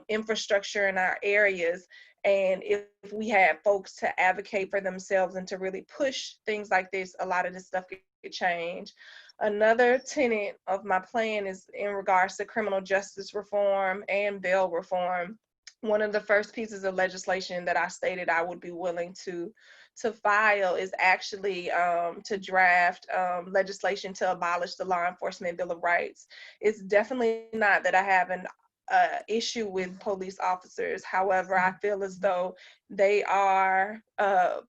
infrastructure in our areas. And if we had folks to advocate for themselves and to really push things like this, a lot of this stuff could change. Another tenet of my plan is in regards to criminal justice reform and bail reform. One of the first pieces of legislation that I stated I would be willing to file is actually to draft legislation to abolish the Law Enforcement Bill of Rights. It's definitely not that I have an issue with police officers. However, I feel as though they are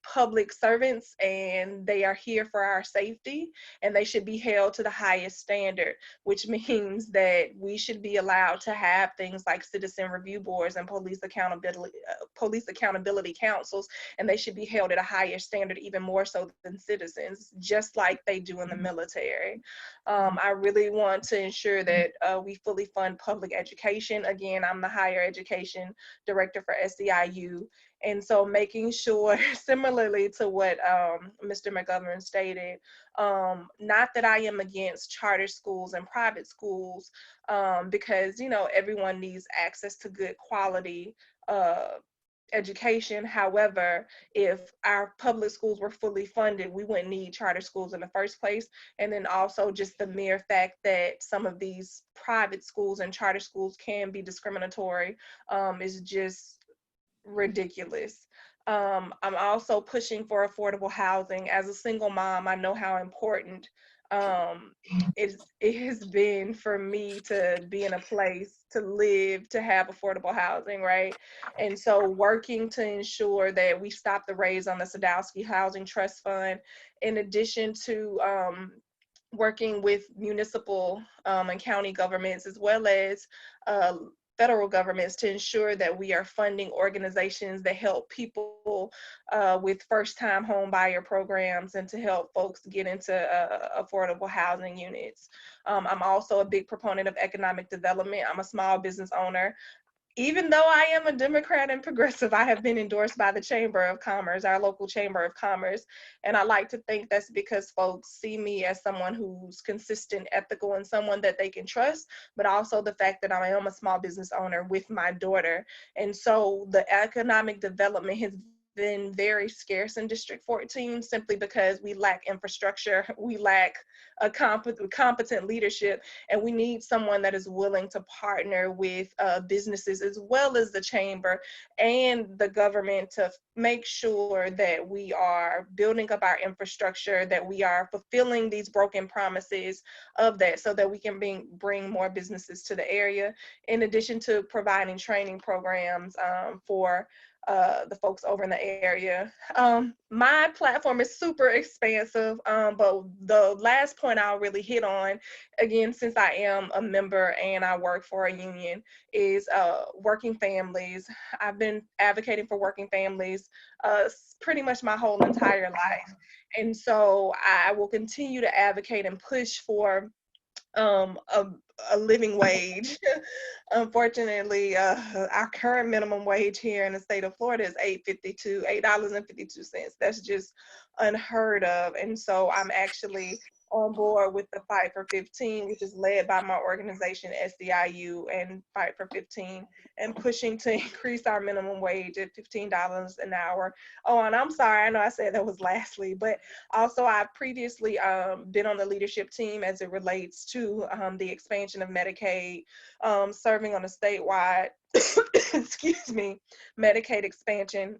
public servants and they are here for our safety, and they should be held to the highest standard, which means that we should be allowed to have things like citizen review boards and police accountability councils, and they should be held at a higher standard, even more so than citizens, just like they do in the military. I really want to ensure that we fully fund public education. Again, I'm the higher education director for SEIU. And so making sure, similarly to what Mr. McGovern stated, not that I am against charter schools and private schools, because, you know, everyone needs access to good quality education. However, if our public schools were fully funded, we wouldn't need charter schools in the first place. And then also just the mere fact that some of these private schools and charter schools can be discriminatory is just ridiculous. I'm also pushing for affordable housing. As a single mom, I know how important um, it has been for me to be in a place to live, to have affordable housing, right? And so working to ensure that we stop the raids on the Sadowski Housing Trust Fund, in addition to working with municipal and county governments, as well as federal governments, to ensure that we are funding organizations that help people with first-time home buyer programs and to help folks get into affordable housing units. I'm also a big proponent of economic development. I'm a small business owner. Even though I am a Democrat and progressive, I have been endorsed by the Chamber of Commerce, our local Chamber of Commerce. And I like to think that's because folks see me as someone who's consistent, ethical, and someone that they can trust, but also the fact that I am a small business owner with my daughter. And so the economic development has been very scarce in District 14 simply because we lack infrastructure, we lack a competent leadership, and we need someone that is willing to partner with businesses as well as the chamber and the government to make sure that we are building up our infrastructure, that we are fulfilling these broken promises of that, so that we can bring more businesses to the area, in addition to providing training programs for the folks over in the area. My platform is super expansive, but the last point I'll really hit on, again, since I am a member and I work for a union, is working families. I've been advocating for working families pretty much my whole entire life. And so I will continue to advocate and push for um, a, a living wage. Unfortunately, our current minimum wage here in the state of Florida is $8.52. That's just unheard of. And so I'm actually on board with the Fight for 15, which is led by my organization, SEIU, and Fight for 15, and pushing to increase our minimum wage at $15 an hour. Oh, and I'm sorry, I know I said that was lastly, but also I've previously been on the leadership team as it relates to the expansion of Medicaid, serving on a statewide, excuse me, Medicaid expansion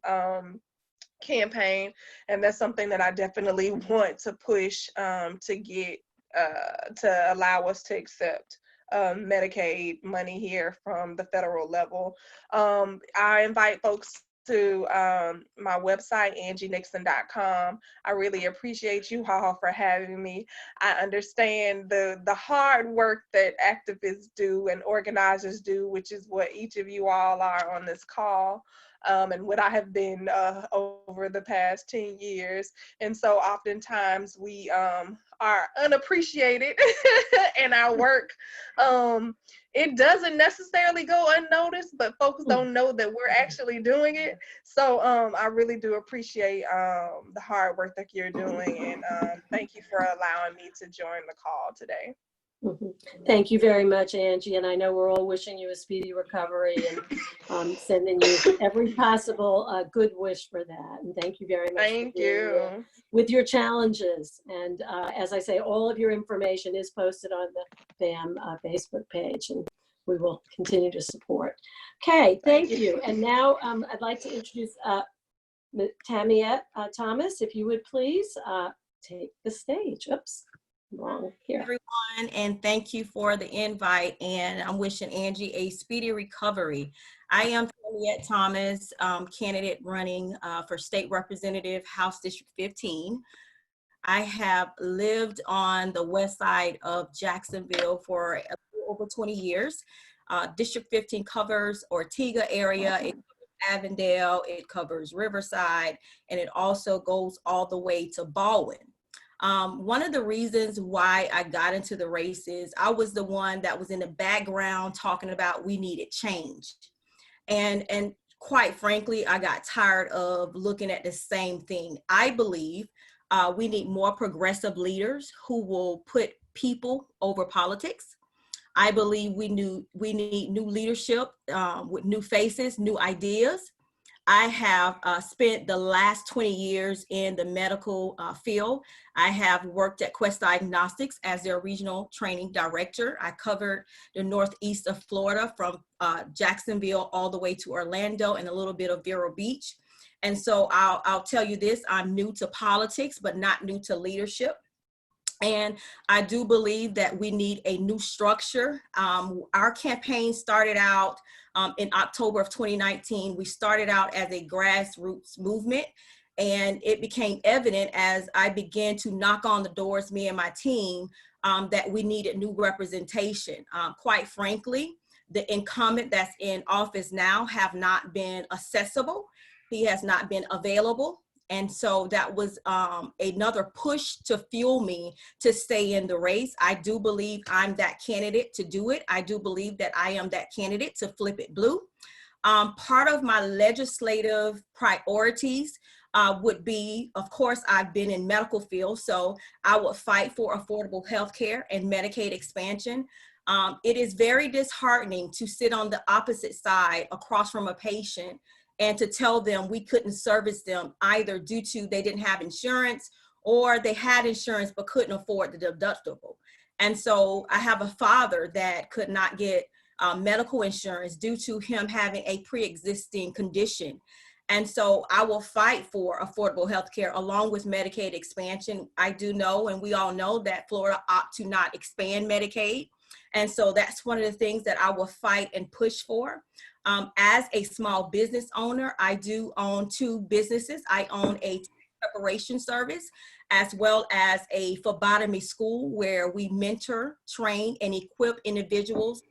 campaign. And that's something that I definitely want to push to get, to allow us to accept Medicaid money here from the federal level. I invite folks to my website, angienixon.com. I really appreciate you all for having me. I understand the hard work that activists do and organizers do, which is what each of you all are on this call. And what I have been over the past 10 years. And so oftentimes we are unappreciated in our work. It doesn't necessarily go unnoticed, but folks don't know that we're actually doing it. So I really do appreciate the hard work that you're doing. And thank you for allowing me to join the call today. Mhm. Thank you very much, Angie. And I know we're all wishing you a speedy recovery and sending you every possible good wish for that. And thank you very much for Thank being here you. with your challenges. And as I say, all of your information is posted on the BAM Facebook page, and we will continue to support. Okay, thank you. And now I'd like to introduce Tammy Thomas, if you would please take the stage. Oops. Wrong here. Everyone, and thank you for the invite, and I'm wishing Angie a speedy recovery. I am Tammy Thomas, candidate running for State Representative, House District 15. I have lived on the west side of Jacksonville for a little over 20 years. District 15 covers Ortega area, it covers Avondale, it covers Riverside, and it also goes all the way to Baldwin. One of the reasons why I got into the race is I was the one that was in the background talking about we needed change. And quite frankly, I got tired of looking at the same thing. I believe we need more progressive leaders who will put people over politics. I believe we need new leadership with new faces, new ideas. I have spent the last 20 years in the medical field. I have worked at Quest Diagnostics as their regional training director. I covered the northeast of Florida from Jacksonville all the way to Orlando and a little bit of Vero Beach. And so I'll tell you this, I'm new to politics, but not new to leadership. And I do believe that we need a new structure. Our campaign started out in October of 2019. We started out as a grassroots movement, and it became evident as I began to knock on the doors, me and my team, that we needed new representation. Quite frankly, the incumbent that's in office now have not been accessible. He has not been available. And so that was another push to fuel me to stay in the race. I do believe I'm that candidate to do it. I do believe that I am that candidate to flip it blue. Part of my legislative priorities would be, of course, I've been in medical field, so I would fight for affordable health care and Medicaid expansion. It is very disheartening to sit on the opposite side across from a patient and to tell them we couldn't service them either due to they didn't have insurance or they had insurance but couldn't afford the deductible. And so I have a father that could not get medical insurance due to him having a pre-existing condition. And so I will fight for affordable health care along with Medicaid expansion. I do know, and we all know, that Florida ought to not expand Medicaid. And so that's one of the things that I will fight and push for. As a small business owner, I do own 2 businesses. I own a preparation service as well as a phlebotomy school where we mentor, train, and equip individuals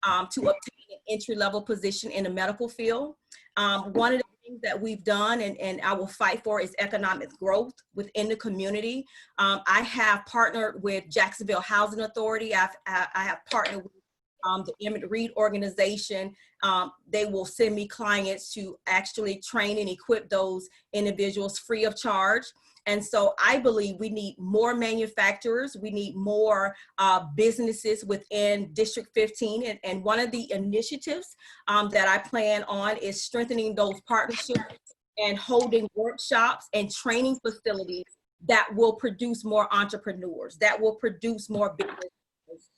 to obtain an entry-level position in the medical field. One of the things that we've done and I will fight for is economic growth within the community. I have partnered with Jacksonville Housing Authority. I have partnered with the Emmett Reed organization. They will send me clients to actually train and equip those individuals free of charge. And so I believe we need more manufacturers. We need more businesses within District 15. And one of the initiatives that I plan on is strengthening those partnerships and holding workshops and training facilities that will produce more entrepreneurs, that will produce more business,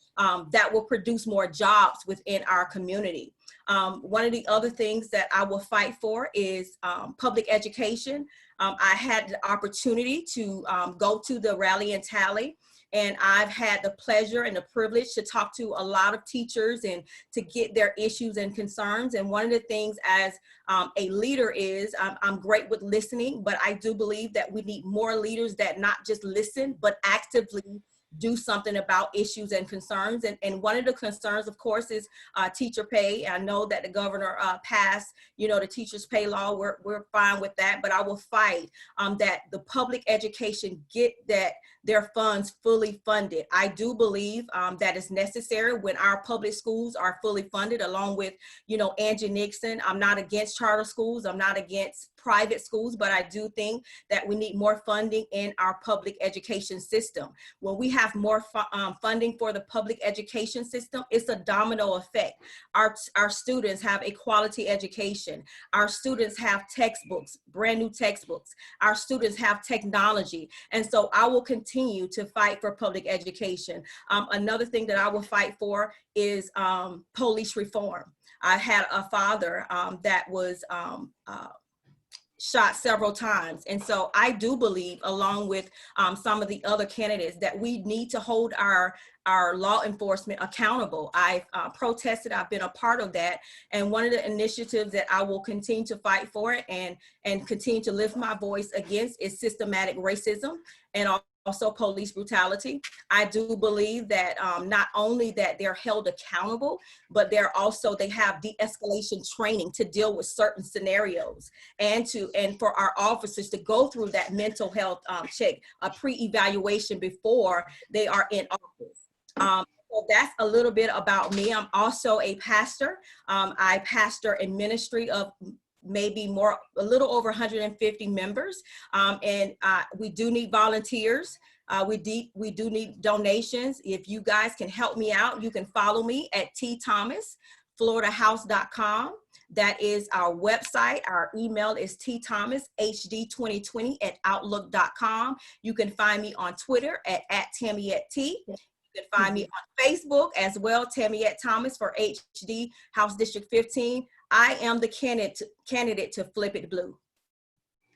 that will produce more jobs within our community. One of the other things that I will fight for is public education. I had the opportunity to go to the rally and tally, and I've had the pleasure and the privilege to talk to a lot of teachers and to get their issues and concerns. And one of the things as a leader is I'm great with listening, but I do believe that we need more leaders that not just listen, but actively do something about issues and concerns. And one of the concerns, of course, is teacher pay. I know that the governor passed, the teachers pay law. We're fine with that, but I will fight that the public education get that their funds fully funded. I do believe that is necessary when our public schools are fully funded, along with, Angie Nixon. I'm not against charter schools. I'm not against private schools, but I do think that we need more funding in our public education system. When we have more funding for the public education system, it's a domino effect. Our students have a quality education. Our students have textbooks, brand new textbooks. Our students have technology. And so I will continue to fight for public education. Another thing that I will fight for is police reform. I had a father that was shot several times. And so I do believe, along with some of the other candidates, that we need to hold our law enforcement accountable. I've protested, I've been a part of that. And one of the initiatives that I will continue to fight for and continue to lift my voice against is systematic racism and also police brutality. I do believe that not only that they're held accountable, but they have de-escalation training to deal with certain scenarios, and for our officers to go through that mental health check, a pre-evaluation before they are in office. So that's a little bit about me. I'm also a pastor. I pastor a ministry of maybe a little over 150 members. We do need volunteers. We do need donations. If you guys can help me out, you can follow me at tthomasfloridahouse.com. That is our website. Our email is tthomasHD2020@outlook.com. You can find me on Twitter at @TammyetT. You can find me on Facebook as well, Tammy Thomas for HD House District 15. I am the candidate to flip it blue.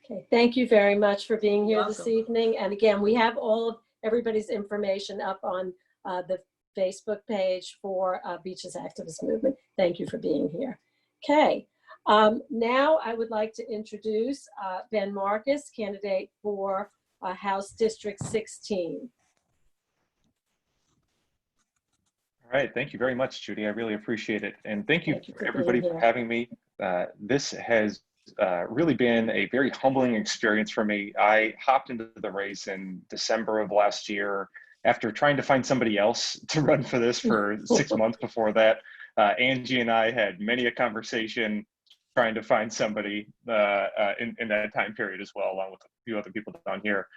Okay, thank you very much for being here this Welcome. evening. And again, we have all of everybody's information up on the Facebook page for Beaches Activist Movement. Thank you for being here. Okay, now I would like to introduce Ben Marcus, candidate for House District 16. All right, thank you very much, Judy. I really appreciate it. And thank you for everybody being for here. having me. This has really been a very humbling experience for me. I hopped into the race in December of last year after trying to find somebody else to run for this for 6 months before that. Angie and I had many a conversation trying to find somebody in that time period as well, along with a few other people down here.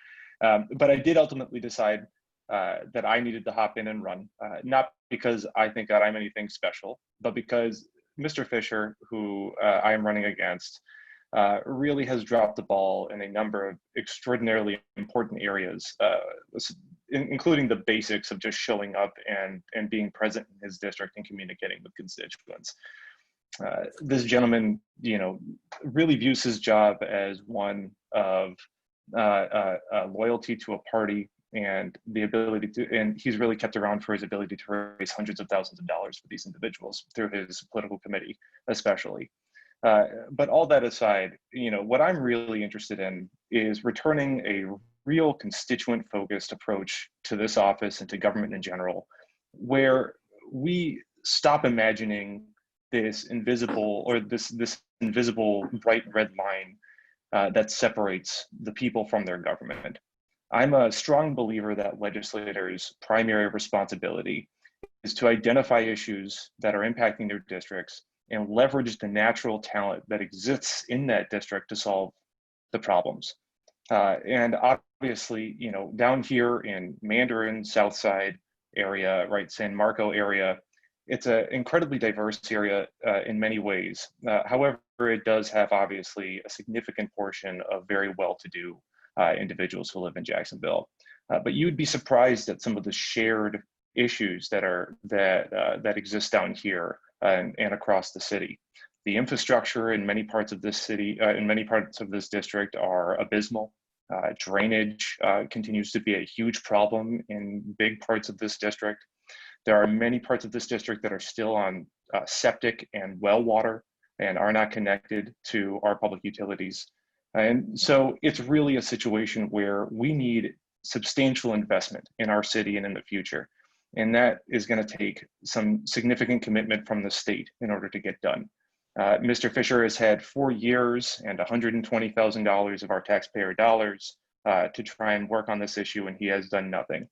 But I did ultimately decide that I needed to hop in and run, not because I think that I'm anything special, but because Mr. Fisher, who I am running against, really has dropped the ball in a number of extraordinarily important areas, including the basics of just showing up and being present in his district and communicating with constituents. This gentleman, really views his job as one of loyalty to a party and the ability to, and he's really kept around for his ability to raise hundreds of thousands of dollars for these individuals through his political committee, especially. But all that aside, what I'm really interested in is returning a real constituent focused approach to this office and to government in general, where we stop imagining this invisible bright red line that separates the people from their government. I'm a strong believer that legislators' primary responsibility is to identify issues that are impacting their districts and leverage the natural talent that exists in that district to solve the problems. And obviously, down here in Mandarin, Southside area, right, San Marco area, it's an incredibly diverse area in many ways. However, it does have obviously a significant portion of very well-to-do individuals who live in Jacksonville. But you'd be surprised at some of the shared issues that exist down here and across the city. The infrastructure in many parts of this city, in many parts of this district, are abysmal. Drainage continues to be a huge problem in big parts of this district. There are many parts of this district that are still on septic and well water and are not connected to our public utilities. And so it's really a situation where we need substantial investment in our city and in the future. And that is going to take some significant commitment from the state in order to get done. Mr. Fisher has had 4 years and $120,000 of our taxpayer dollars to try and work on this issue, and he has done nothing.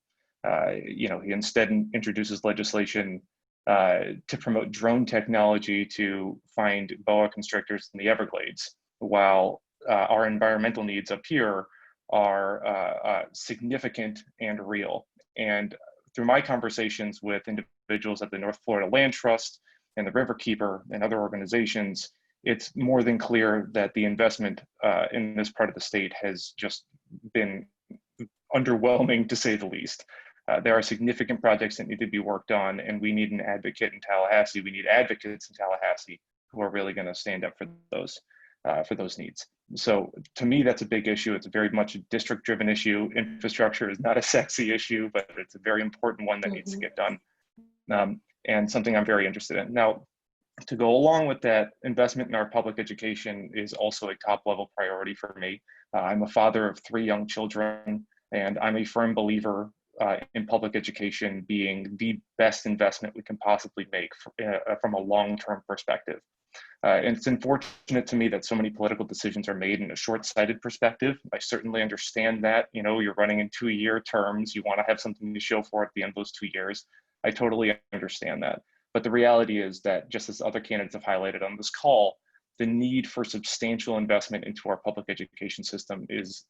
He instead introduces legislation to promote drone technology to find boa constrictors in the Everglades, while our environmental needs up here are significant and real. And through my conversations with individuals at the North Florida Land Trust and the Riverkeeper and other organizations, it's more than clear that the investment in this part of the state has just been underwhelming, to say the least. There are significant projects that need to be worked on, and we need an advocate in Tallahassee. We need advocates in Tallahassee who are really going to stand up for those needs. So to me, that's a big issue. It's very much a district-driven issue. Infrastructure is not a sexy issue, but it's a very important one that needs to get done, and something I'm very interested in. Now, to go along with that, investment in our public education is also a top-level priority for me. I'm a father of 3 young children, and I'm a firm believer in public education being the best investment we can possibly make from a long-term perspective. And it's unfortunate to me that so many political decisions are made in a short-sighted perspective. I certainly understand that. You know, you're running in 2-year terms. You want to have something to show for it at the end of those 2 years. I totally understand that. But the reality is that, just as other candidates have highlighted on this call, the need for substantial investment into our public education system is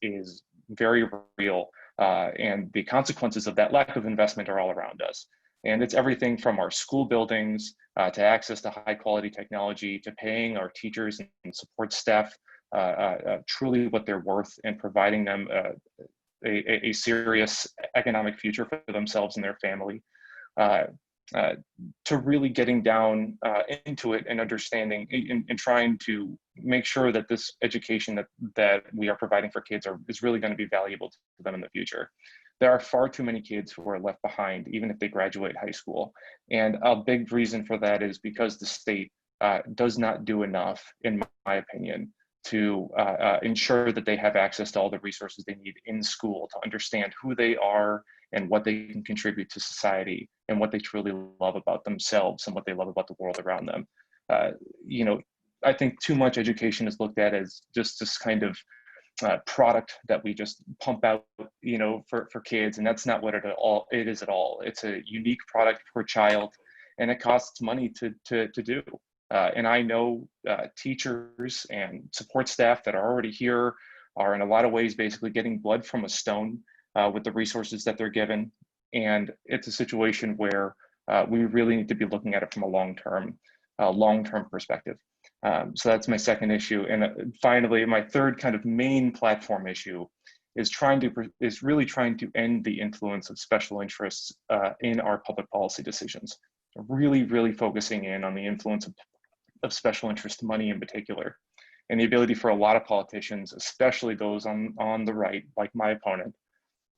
very real. And the consequences of that lack of investment are all around us. And it's everything from our school buildings to access to high quality technology, to paying our teachers and support staff truly what they're worth, and providing them a serious economic future for themselves and their family. To really getting down into it and understanding and trying to make sure that this education that we are providing for kids is really going to be valuable to them in the future. There are far too many kids who are left behind, even if they graduate high school. And a big reason for that is because the state does not do enough, in my opinion, to ensure that they have access to all the resources they need in school to understand who they are and what they can contribute to society and what they truly love about themselves and what they love about the world around them. You know, I think too much education is looked at as just this kind of product that we just pump out, you know, for kids, and that's not what it is at all. It's a unique product per child, and it costs money to do. And I know teachers and support staff that are already here are in a lot of ways basically getting blood from a stone with the resources that they're given. And it's a situation where we really need to be looking at it from a long-term perspective. So that's my second issue. And finally, my third kind of main platform issue is really trying to end the influence of special interests in our public policy decisions. Really focusing in on the influence of special interest money in particular, and the ability for a lot of politicians, especially those on the right, like my opponent,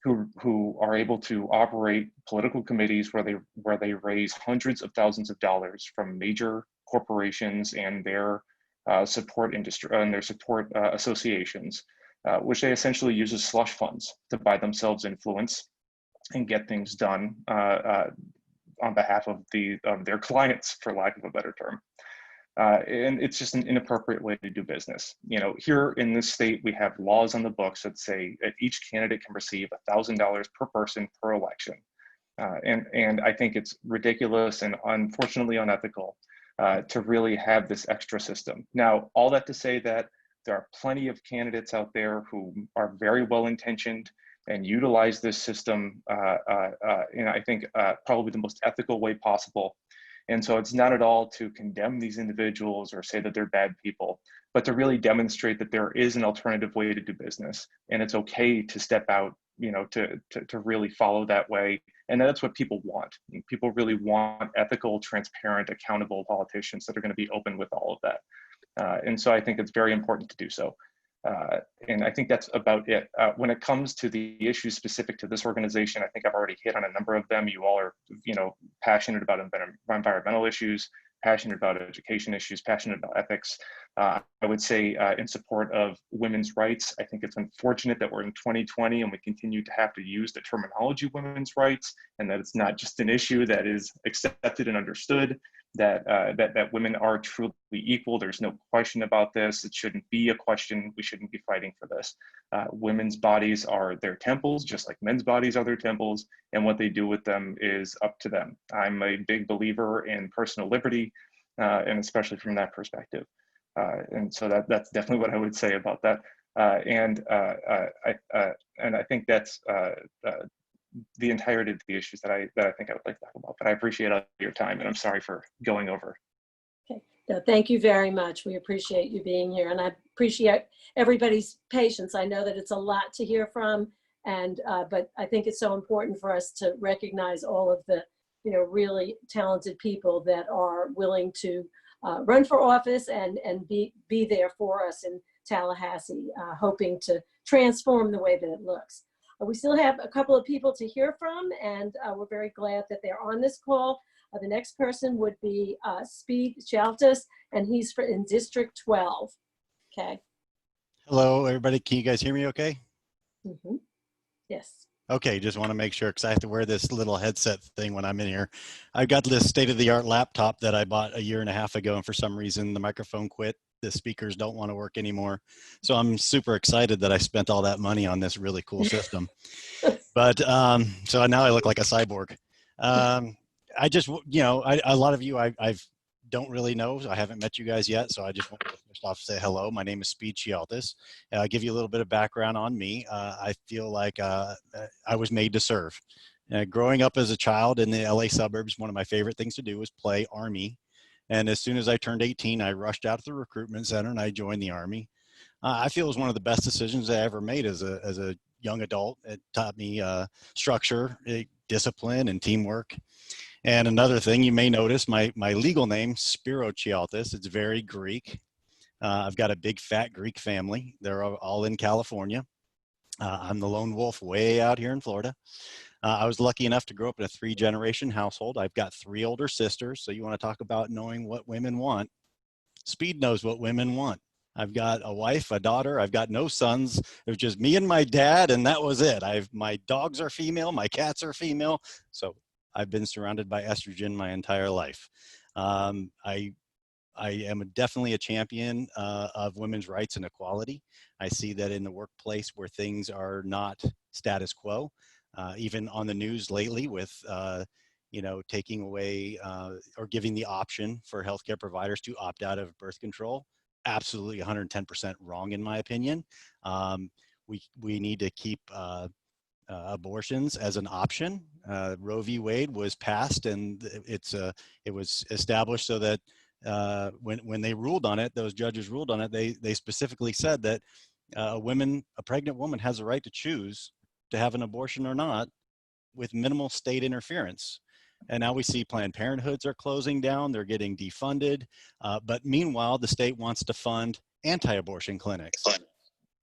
who are able to operate political committees where they raise hundreds of thousands of dollars from major corporations and their support industry and their support associations, which they essentially use as slush funds to buy themselves influence and get things done on behalf of their clients, for lack of a better term. And it's just an inappropriate way to do business. You know, here in this state, we have laws on the books that say that each candidate can receive $1,000 per person per election. And I think it's ridiculous and unfortunately unethical to really have this extra system. Now, all that to say that there are plenty of candidates out there who are very well-intentioned and utilize this system in, I think, probably the most ethical way possible. And so it's not at all to condemn these individuals or say that they're bad people, but to really demonstrate that there is an alternative way to do business. And it's okay to step out, you know, to really follow that way. And that's what people want. People really want ethical, transparent, accountable politicians that are going to be open with all of that. And so I think it's very important to do so. And I think that's about it. When it comes to the issues specific to this organization, I think I've already hit on a number of them. You all are, you know, passionate about environmental issues, passionate about education issues, passionate about ethics. I would say in support of women's rights, I think it's unfortunate that we're in 2020 and we continue to have to use the terminology women's rights, and that it's not just an issue that is accepted and understood, that women are truly equal. There's no question about this. It shouldn't be a question. We shouldn't be fighting for this. Women's bodies are their temples, just like men's bodies are their temples, and what they do with them is up to them. I'm a big believer in personal liberty, and especially from that perspective. And so that's definitely what I would say about that. And I think that's the entirety of the issues that I think I would like to talk about. But I appreciate all your time, and I'm sorry for going over. Okay. No, thank you very much. We appreciate you being here, and I appreciate everybody's patience. I know that it's a lot to hear from, and but I think it's so important for us to recognize all of the, really talented people that are willing to run for office and be there for us in Tallahassee, hoping to transform the way that it looks. We still have a couple of people to hear from, and we're very glad that they're on this call. The next person would be Speed Shaltis, and he's in District 12. Okay. Hello, everybody. Can you guys hear me okay? Mm-hmm. Yes. Okay, just want to make sure because I have to wear this little headset thing when I'm in here. I've got this state-of-the-art laptop that I bought a year and a half ago, and for some reason the microphone quit. The speakers don't want to work anymore. So I'm super excited that I spent all that money on this really cool system. But so now I look like a cyborg. I just, a lot of you I've don't really know. I haven't met you guys yet. So I just want to first off say hello. My name is Speed Shaltis. I'll give you a little bit of background on me. I feel like I was made to serve. Growing up as a child in the LA suburbs, one of my favorite things to do was play Army. And as soon as I turned 18, I rushed out to the recruitment center and I joined the Army. I feel it was one of the best decisions I ever made as a young adult. It taught me structure, discipline, and teamwork. And another thing you may notice, my legal name, Spiro Chialtis, it's very Greek. I've got a big fat Greek family. They're all in California. I'm the lone wolf way out here in Florida. I was lucky enough to grow up in a 3-generation household. I've got 3 older sisters. So you want to talk about knowing what women want. Speed knows what women want. I've got a wife, a daughter. I've got no sons. It was just me and my dad, and that was it. My dogs are female. My cats are female. So I've been surrounded by estrogen my entire life. I am definitely a champion of women's rights and equality. I see that in the workplace where things are not status quo. Even on the news lately with, taking away or giving the option for healthcare providers to opt out of birth control. Absolutely 110% wrong in my opinion. We need to keep abortions as an option. Roe v. Wade was passed, and it was established so that when they ruled on it, those judges ruled on it, they specifically said that a pregnant woman has a right to choose to have an abortion or not with minimal state interference. And now we see Planned Parenthoods are closing down, they're getting defunded. But meanwhile, the state wants to fund anti-abortion clinics.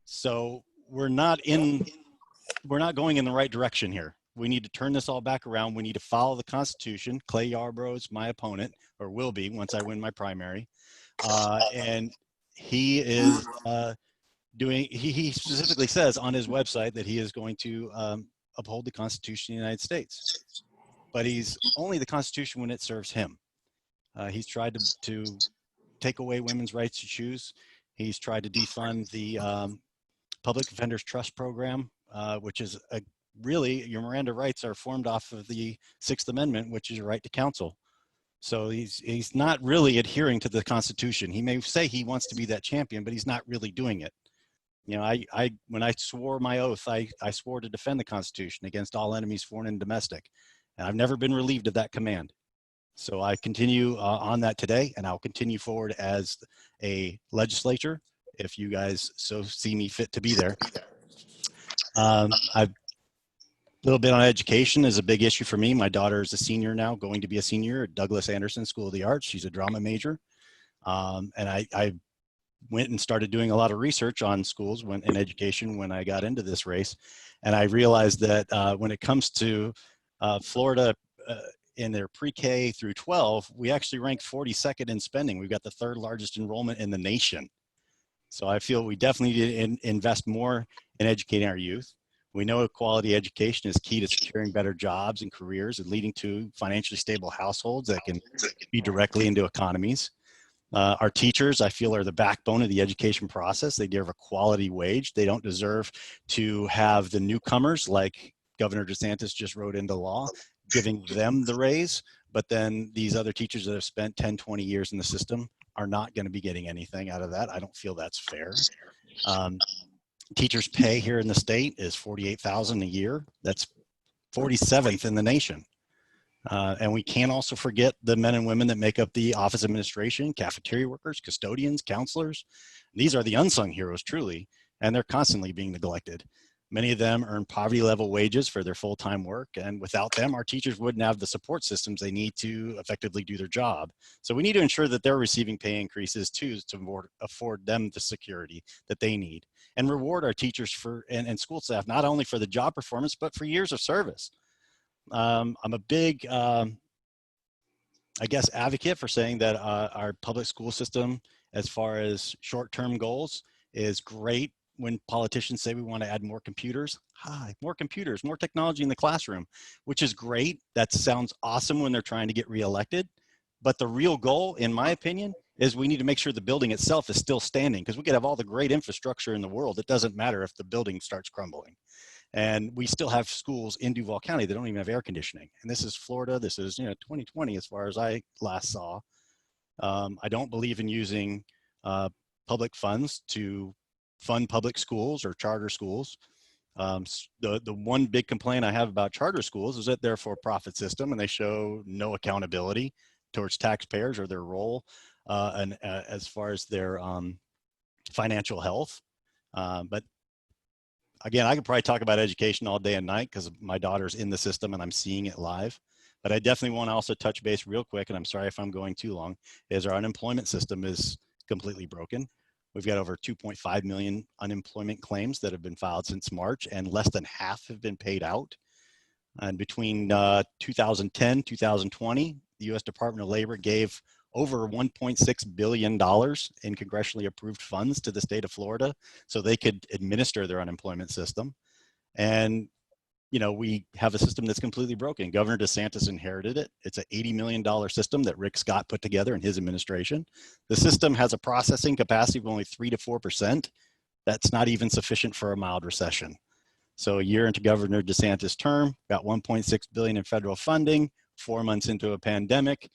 So we're not going in the right direction here. We need to turn this all back around. We need to follow the Constitution. Clay Yarbrough is my opponent, or will be once I win my primary. And he is he specifically says on his website that he is going to uphold the Constitution of the United States. But he's only the Constitution when it serves him. He's tried to take away women's rights to choose. He's tried to defund the Public Defenders Trust Program, which is really, your Miranda rights are formed off of the 6th Amendment, which is your right to counsel. So he's not really adhering to the Constitution. He may say he wants to be that champion, but he's not really doing it. When I swore my oath, I swore to defend the Constitution against all enemies, foreign and domestic. And I've never been relieved of that command. So I continue on that today, and I'll continue forward as a legislature if you guys so see me fit to be there. A little bit on education is a big issue for me. My daughter is a senior now, going to be a senior at Douglas Anderson School of the Arts. She's a drama major. And I went and started doing a lot of research on schools in education when I got into this race. And I realized that when it comes to Florida in their pre-K through 12, we actually rank 42nd in spending. We've got the 3rd largest enrollment in the nation. So I feel we definitely need to invest more in educating our youth. We know quality education is key to securing better jobs and careers and leading to financially stable households that can feed directly into economies. Our teachers, I feel, are the backbone of the education process. They deserve a quality wage. They don't deserve to have the newcomers, like Governor DeSantis just wrote into law, giving them the raise. But then these other teachers that have spent 10, 20 years in the system are not going to be getting anything out of that. I don't feel that's fair. Teachers' pay here in the state is $48,000 a year. That's 47th in the nation. And we can't also forget the men and women that make up the office administration, cafeteria workers, custodians, counselors. These are the unsung heroes, truly, and they're constantly being neglected. Many of them earn poverty level wages for their full-time work, and without them, our teachers wouldn't have the support systems they need to effectively do their job. So we need to ensure that they're receiving pay increases too, to afford them the security that they need, and reward our teachers and school staff, not only for the job performance, but for years of service. I'm a big, I guess, advocate for saying that our public school system, as far as short-term goals, is great. When politicians say we want to add more computers, more computers, more technology in the classroom, which is great. That sounds awesome when they're trying to get reelected. But the real goal, in my opinion, is we need to make sure the building itself is still standing, because we could have all the great infrastructure in the world. It doesn't matter if the building starts crumbling. And we still have schools in Duval County that don't even have air conditioning. And this is Florida. This is 2020 as far as I last saw. I don't believe in using public funds to fund public schools or charter schools. The one big complaint I have about charter schools is that they're a for-profit system and they show no accountability towards taxpayers or their role and as far as their financial health. But again, I could probably talk about education all day and night because my daughter's in the system and I'm seeing it live. But I definitely want to also touch base real quick, and I'm sorry if I'm going too long, is our unemployment system is completely broken. We've got over 2.5 million unemployment claims that have been filed since March, and less than half have been paid out. And between 2010, 2020, the U.S. Department of Labor gave over $1.6 billion in congressionally approved funds to the state of Florida so they could administer their unemployment system. And we have a system that's completely broken. Governor DeSantis inherited it. It's an $80 million system that Rick Scott put together in his administration. The system has a processing capacity of only 3 to 4%. That's not even sufficient for a mild recession. So a year into Governor DeSantis' term, got $1.6 billion in federal funding, 4 months into a pandemic,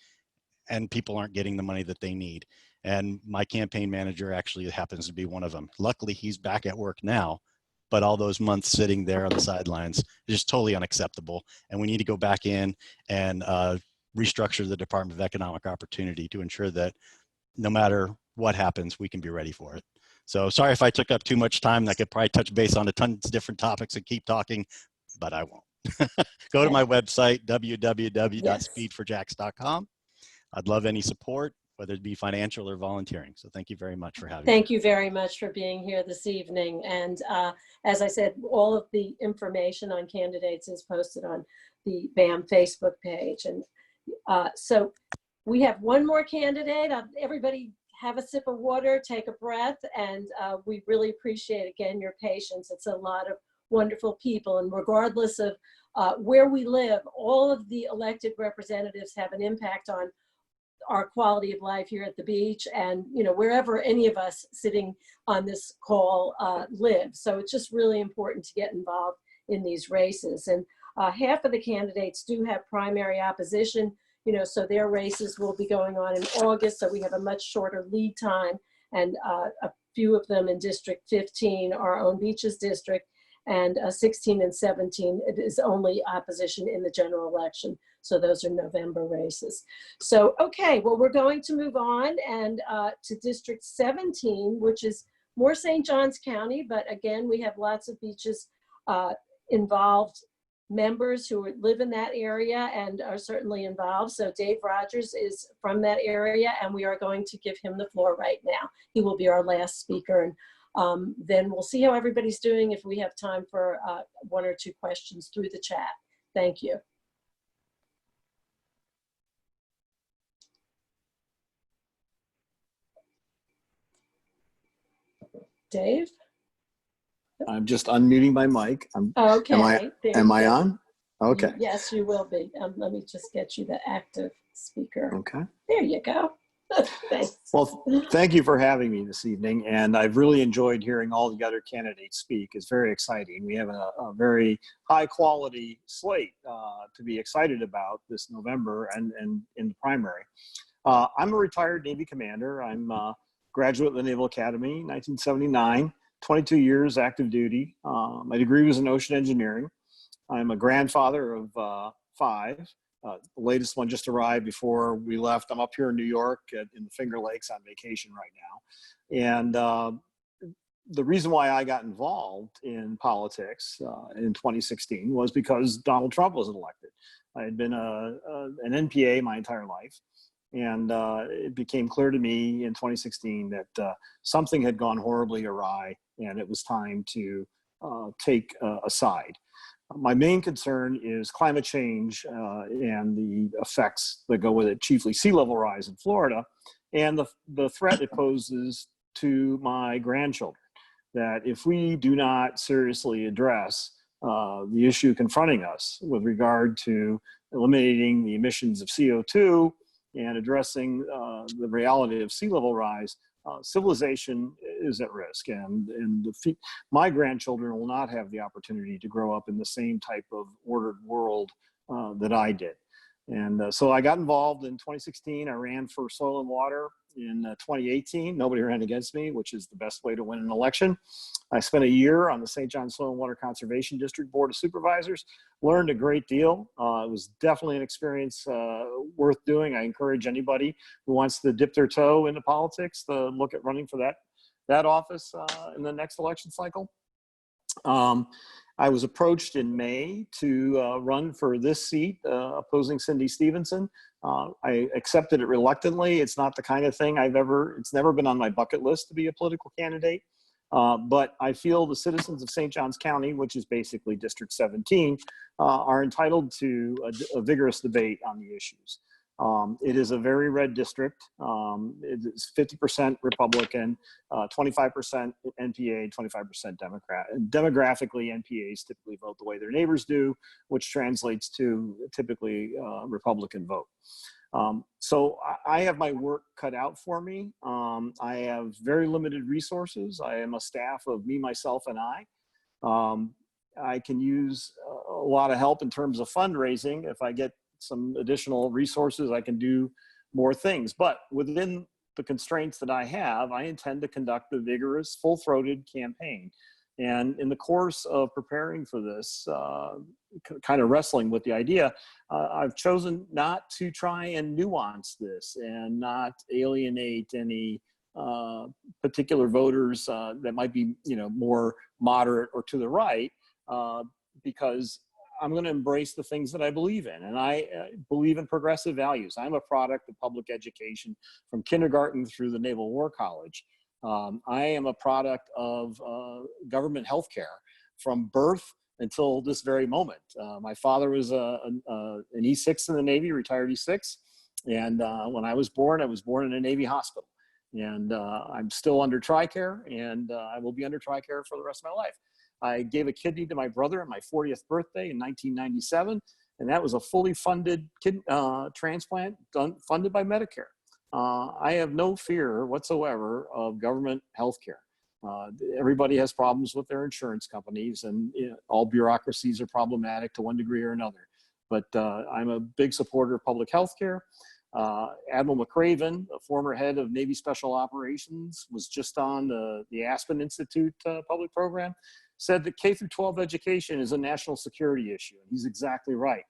and people aren't getting the money that they need. And my campaign manager actually happens to be one of them. Luckily, he's back at work now, but all those months sitting there on the sidelines is just totally unacceptable. And we need to go back in and restructure the Department of Economic Opportunity to ensure that no matter what happens, we can be ready for it. So sorry if I took up too much time. I could probably touch base on a ton of different topics and keep talking, but I won't. Go to my website, www.speedforjax.com. I'd love any support, whether it be financial or volunteering. So thank you very much for having me. Thank you very much for being here this evening. And as I said, all of the information on candidates is posted on the BAM Facebook page. And so we have one more candidate. Everybody have a sip of water, take a breath, and we really appreciate, again, your patience. It's a lot of wonderful people, and regardless of where we live, all of the elected representatives have an impact on our quality of life here at the beach and wherever any of us sitting on this call live. So it's just really important to get involved in these races. And half of the candidates do have primary opposition, so their races will be going on in August, so we have a much shorter lead time, and a few of them in District 15, our own Beaches district, and 16 and 17, it is only opposition in the general election. So those are November races. So, okay, well, we're going to move on and to District 17, which is more St. Johns County, but again, we have lots of Beaches involved members who live in that area and are certainly involved. So Dave Rogers is from that area, and we are going to give him the floor right now. He will be our last speaker, and then we'll see how everybody's doing if we have time for 1 or 2 questions through the chat. Thank you. Dave? I'm just unmuting my mic. Okay. Am I on? Okay. Yes, you will be. Let me just get you the active speaker. Okay. There you go. Thanks. Well, thank you for having me this evening. And I've really enjoyed hearing all the other candidates speak. It's very exciting. We have a very high quality slate to be excited about this November and in the primary. I'm a retired Navy commander. I'm a graduate of the Naval Academy, 1979, 22 years active duty. My degree was in ocean engineering. I'm a grandfather of 5. The latest one just arrived before we left. I'm up here in New York in the Finger Lakes on vacation right now. And the reason why I got involved in politics in 2016 was because Donald Trump was elected. I had been an NPA my entire life. And it became clear to me in 2016 that something had gone horribly awry and it was time to take a side. My main concern is climate change and the effects that go with it, chiefly sea level rise in Florida, and the threat it poses to my grandchildren. That if we do not seriously address the issue confronting us with regard to eliminating the emissions of CO2 and addressing the reality of sea level rise, civilization is at risk. And my grandchildren will not have the opportunity to grow up in the same type of ordered world that I did. And so I got involved in 2016. I ran for Soil and Water in 2018. Nobody ran against me, which is the best way to win an election. I spent a year on the St. John Soil and Water Conservation District Board of Supervisors, learned a great deal. It was definitely an experience worth doing. I encourage anybody who wants to dip their toe into politics to look at running for that office in the next election cycle. I was approached in May to run for this seat, opposing Cindy Stevenson. I accepted it reluctantly. It's not the kind of thing it's never been on my bucket list to be a political candidate. But I feel the citizens of St. Johns County, which is basically District 17, are entitled to a vigorous debate on the issues. It is a very red district. It's 50% Republican, 25% NPA, 25% Democrat. And demographically, NPAs typically vote the way their neighbors do, which translates to typically Republican vote. So I have my work cut out for me. I have very limited resources. I am a staff of me, myself, and I. I can use a lot of help in terms of fundraising. If I get some additional resources, I can do more things. But within the constraints that I have, I intend to conduct a vigorous, full-throated campaign. And in the course of preparing for this, kind of wrestling with the idea, I've chosen not to try and nuance this and not alienate any particular voters that might be, more moderate or to the right, because I'm going to embrace the things that I believe in. And I believe in progressive values. I'm a product of public education from kindergarten through the Naval War College. I am a product of government healthcare from birth until this very moment. My father was an E6 in the Navy, retired E6. And when I was born in a Navy hospital. And I'm still under TRICARE, and I will be under TRICARE for the rest of my life. I gave a kidney to my brother on my 40th birthday in 1997, and that was a fully funded transplant funded by Medicare. I have no fear whatsoever of government health care. Everybody has problems with their insurance companies, and all bureaucracies are problematic to one degree or another. But I'm a big supporter of public health care. Admiral McRaven, a former head of Navy Special Operations, was just on the Aspen Institute public program, said that K through 12 education is a national security issue. And he's exactly right.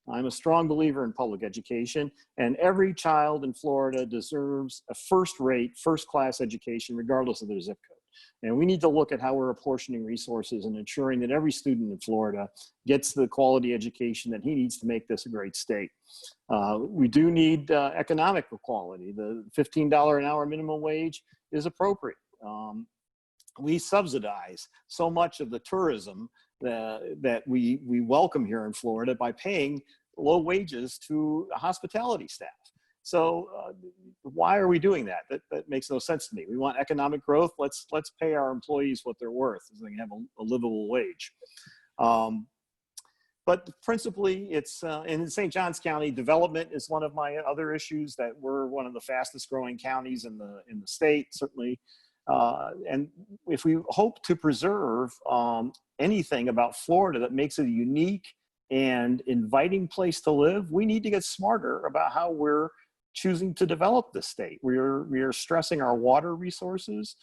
I'm a strong believer in public education, and every child in Florida deserves a first-rate, first-class education, regardless of their zip code. And we need to look at how we're apportioning resources and ensuring that every student in Florida gets the quality education that he needs to make this a great state. We do need economic equality. The $15 an hour minimum wage is appropriate. We subsidize so much of the tourism that we welcome here in Florida by paying low wages to hospitality staff. So why are we doing that? That makes no sense to me. We want economic growth. Let's pay our employees what they're worth so they can have a livable wage. But principally, it's in St. Johns County, development is one of my other issues. That we're one of the fastest growing counties in the state, certainly. And if we hope to preserve anything about Florida that makes it a unique and inviting place to live, we need to get smarter about how we're choosing to develop the state. We are stressing our water resources.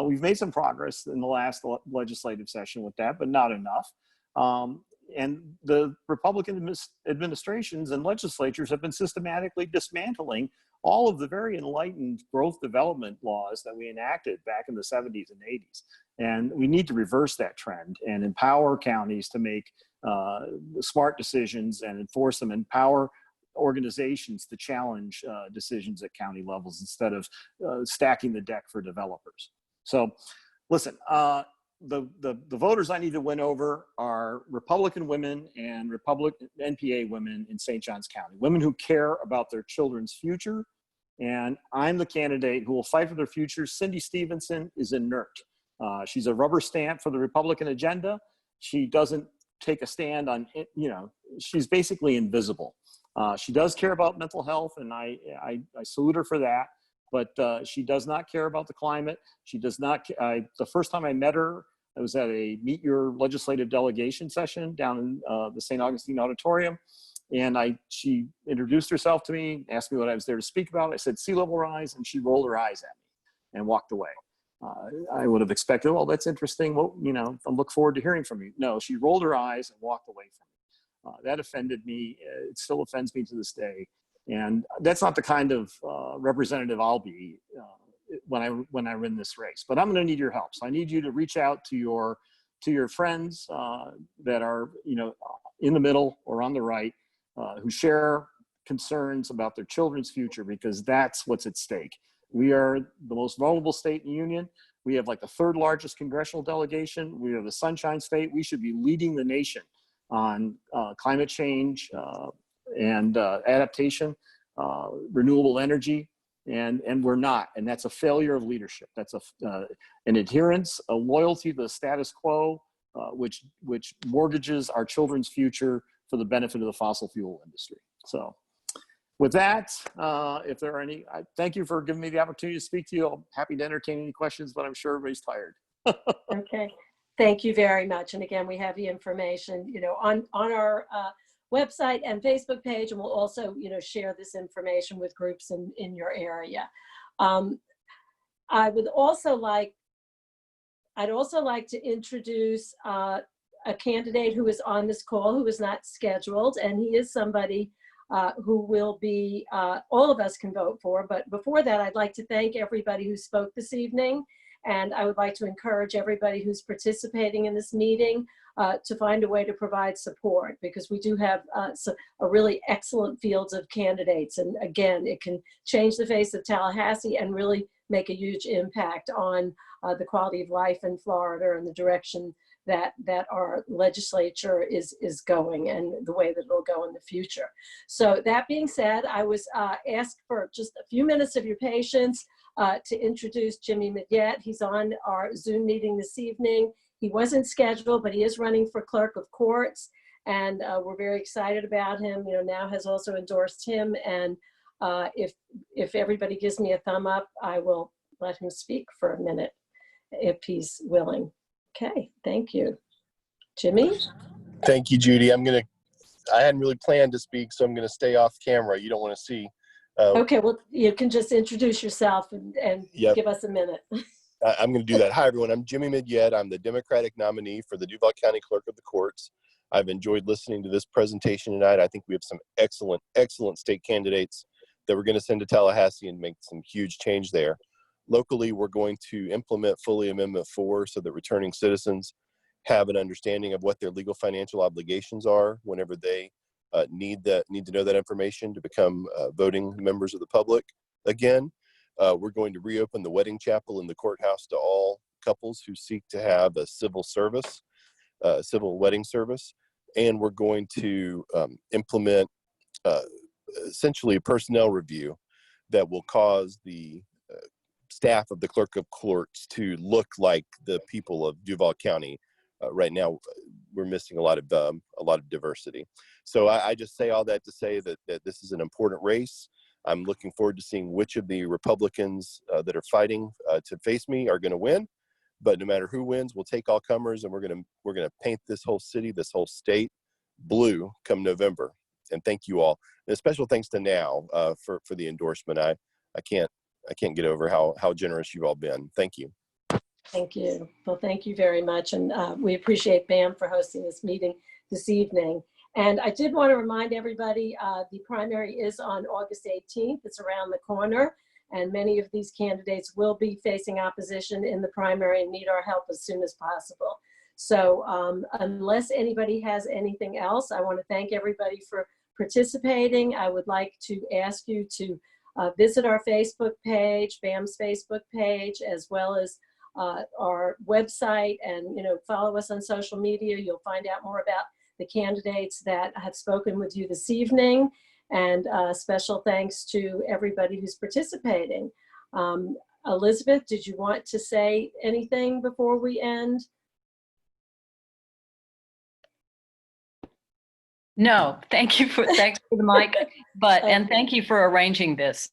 We've made some progress in the last legislative session with that, but not enough. And the Republican administrations and legislatures have been systematically dismantling all of the very enlightened growth development laws that we enacted back in the 70s and 80s. And we need to reverse that trend and empower counties to make smart decisions and enforce them, empower organizations to challenge decisions at county levels instead of stacking the deck for developers. So listen, the voters I need to win over are Republican women and Republican NPA women in St. Johns County, women who care about their children's future. And I'm the candidate who will fight for their future. Cindy Stevenson is inert. She's a rubber stamp for the Republican agenda. She doesn't take a stand on, she's basically invisible. She does care about mental health, and I salute her for that. But she does not care about the climate. She does not. The first time I met her, I was at a Meet Your Legislative Delegation session down in the St. Augustine Auditorium. And she introduced herself to me, asked me what I was there to speak about. I said, sea level rise, and she rolled her eyes at me and walked away. I would have expected, well, that's interesting. Well, I look forward to hearing from you. No, she rolled her eyes and walked away from me. That offended me. It still offends me to this day. And that's not the kind of representative I'll be when I win this race. But I'm going to need your help. So I need you to reach out to your friends that are in the middle or on the right, who share concerns about their children's future, because that's what's at stake. We are the most vulnerable state in the union. We have like the third largest congressional delegation. We are the Sunshine State. We should be leading the nation on climate change and adaptation, renewable energy, and we're not. And that's a failure of leadership. That's an adherence, a loyalty to the status quo, which mortgages our children's future for the benefit of the fossil fuel industry. So with that, if there are any, thank you for giving me the opportunity to speak to you. I'm happy to entertain any questions, but I'm sure everybody's tired. Okay, thank you very much. And again, we have the information, on our website and Facebook page, and we'll also, share this information with groups in your area. I'd also like to introduce a candidate who is on this call, who is not scheduled, and he is somebody who will be, all of us can vote for. But before that, I'd like to thank everybody who spoke this evening. And I would like to encourage everybody who's participating in this meeting to find a way to provide support, because we do have a really excellent fields of candidates. And again, it can change the face of Tallahassee and really make a huge impact on the quality of life in Florida and the direction that our legislature is going and the way that it'll go in the future. So that being said, I was asked for just a few minutes of your patience to introduce Jimmy Midyett. He's on our Zoom meeting this evening. He wasn't scheduled, but he is running for clerk of courts, and we're very excited about him. Now has also endorsed him, and if everybody gives me a thumb up, I will let him speak for a minute if he's willing. Okay, thank you. Jimmy? Thank you, Judy. I hadn't really planned to speak, so I'm going to stay off camera. You don't want to see. Okay, well, you can just introduce yourself and Yep. Give us a minute. I'm going to do that. Hi, everyone. I'm Jimmy Midyett. I'm the Democratic nominee for the Duval County Clerk of the Courts. I've enjoyed listening to this presentation tonight. I think we have some excellent, excellent state candidates that we're going to send to Tallahassee and make some huge change there. Locally, we're going to implement fully Amendment 4 so that returning citizens have an understanding of what their legal financial obligations are whenever they need to know that information to become voting members of the public again. We're going to reopen the wedding chapel in the courthouse to all couples who seek to have a civil service, civil wedding service. And we're going to implement essentially a personnel review that will cause the staff of the clerk of courts to look like the people of Duval County. Right now, we're missing a lot of diversity. So I just say all that to say that this is an important race. I'm looking forward to seeing which of the Republicans that are fighting to face me are going to win. But no matter who wins, we'll take all comers, and we're gonna paint this whole city, this whole state, blue come November. thank you all. And a special thanks to Now for the endorsement. I can't get over how generous you've all been. Thank you. Thank you. Well, thank you very much. And we appreciate BAM for hosting this meeting this evening. And I did want to remind everybody, the primary is on August 18th. It's around the corner. And many of these candidates will be facing opposition in the primary and need our help as soon as possible. So unless anybody has anything else, I want to thank everybody for participating. I would like to ask you to visit our Facebook page, BAM's Facebook page, as well as our website, and follow us on social media. You'll find out more about the candidates that have spoken with you this evening. And special thanks to everybody who's participating. Elizabeth, did you want to say anything before we end? No, thanks for the mic, and thank you for arranging this.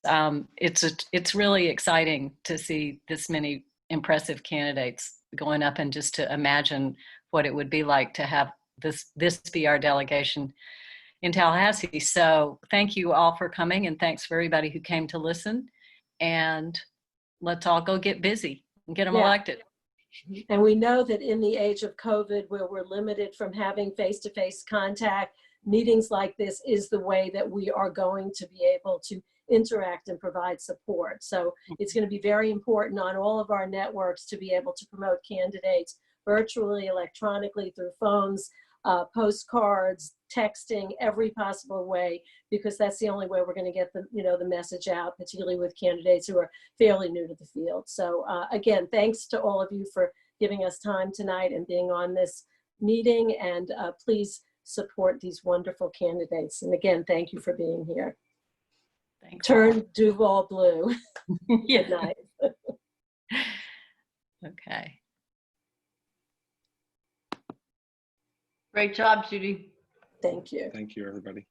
It's really exciting to see this many impressive candidates going up, and just to imagine what it would be like to have this be our delegation in Tallahassee. So thank you all for coming, and thanks for everybody who came to listen, and let's all go get busy and get them elected. And we know that in the age of COVID, where we're limited from having face-to-face contact, meetings like this is the way that we are going to be able to interact and provide support. So it's going to be very important on all of our networks to be able to promote candidates virtually, electronically, through phones, postcards, texting, every possible way, because that's the only way we're going to get the message out, particularly with candidates who are fairly new to the field. So again, thanks to all of you for giving us time tonight and being on this meeting, and please support these wonderful candidates. And again, thank you for being here. Thanks. Turn Duval blue. Good night. Okay. Great job, Judy. Thank you. Thank you, everybody.